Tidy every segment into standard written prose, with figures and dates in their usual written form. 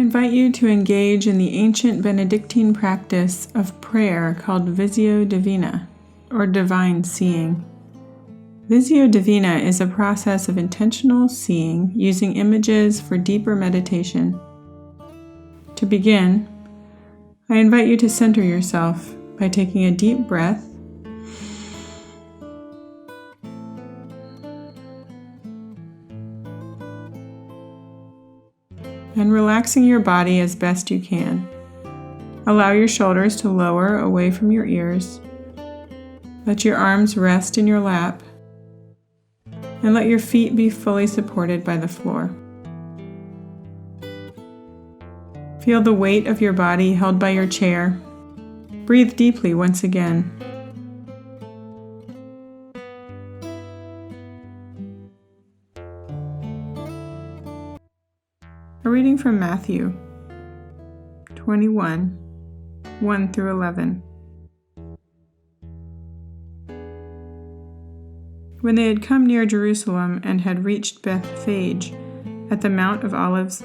invite you to engage in the ancient Benedictine practice of prayer called Visio Divina, or divine seeing. Visio Divina is a process of intentional seeing using images for deeper meditation. To begin, I invite you to center yourself by taking a deep breath and relaxing your body as best you can. Allow your shoulders to lower away from your ears. Let your arms rest in your lap, and let your feet be fully supported by the floor. Feel the weight of your body held by your chair. Breathe deeply once again. A reading from Matthew 21, 1 through 11. When they had come near Jerusalem and had reached Bethphage at the Mount of Olives,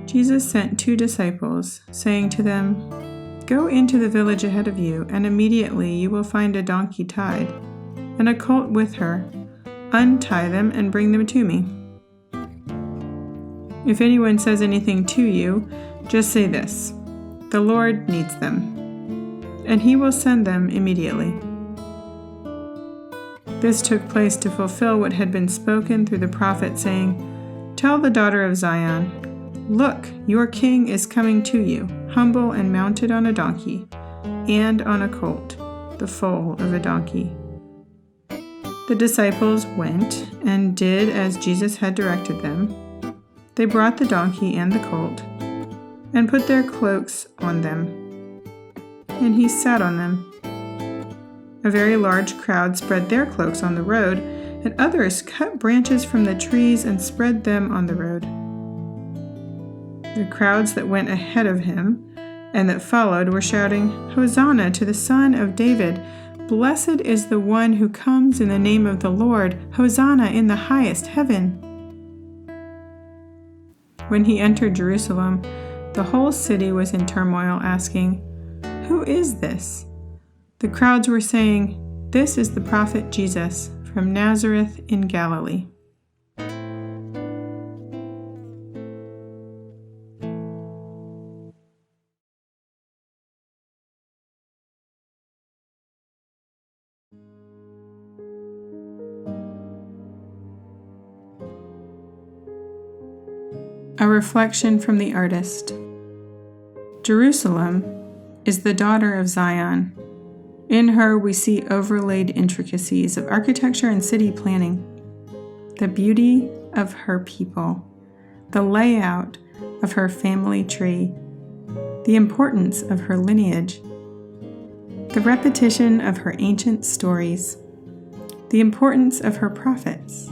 Jesus sent 2 disciples, saying to them, "Go into the village ahead of you, and immediately you will find a donkey tied, and a colt with her. Untie them and bring them to me. If anyone says anything to you, just say this: 'The Lord needs them,' and he will send them immediately." This took place to fulfill what had been spoken through the prophet, saying, "Tell the daughter of Zion, look, your king is coming to you, humble and mounted on a donkey, and on a colt, the foal of a donkey." The disciples went and did as Jesus had directed them. They brought the donkey and the colt, and put their cloaks on them, and he sat on them. A very large crowd spread their cloaks on the road, and others cut branches from the trees and spread them on the road. The crowds that went ahead of him and that followed were shouting, "Hosanna to the Son of David! Blessed is the one who comes in the name of the Lord! Hosanna in the highest heaven!" When he entered Jerusalem, the whole city was in turmoil, asking, "Who is this?" The crowds were saying, "This is the prophet Jesus from Nazareth in Galilee." A reflection from the artist. Jerusalem is the daughter of Zion. In her we see overlaid intricacies of architecture and city planning, the beauty of her people, the layout of her family tree, the importance of her lineage, the repetition of her ancient stories, the importance of her prophets,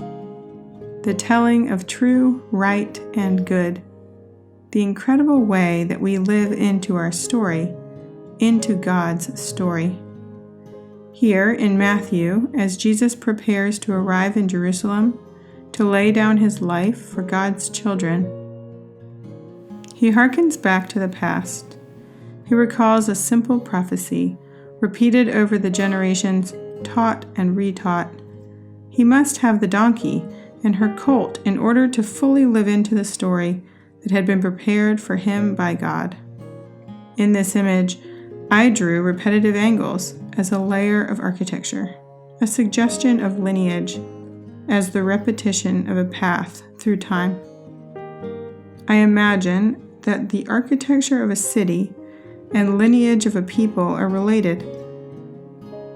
the telling of true, right, and good, the incredible way that we live into our story, into God's story. Here in Matthew, as Jesus prepares to arrive in Jerusalem to lay down his life for God's children, he hearkens back to the past. He recalls a simple prophecy repeated over the generations, taught and retaught. He must have the donkey and her colt in order to fully live into the story that had been prepared for him by God. In this image, I drew repetitive angles as a layer of architecture, a suggestion of lineage as the repetition of a path through time. I imagine that the architecture of a city and lineage of a people are related.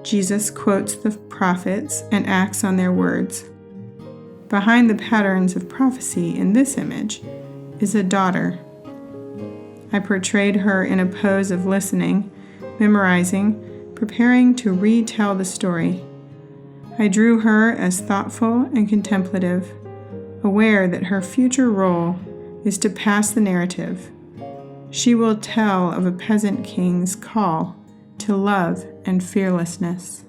Jesus quotes the prophets and acts on their words. Behind the patterns of prophecy in this image is a daughter. I portrayed her in a pose of listening, memorizing, preparing to retell the story. I drew her as thoughtful and contemplative, aware that her future role is to pass the narrative. She will tell of a peasant king's call to love and fearlessness.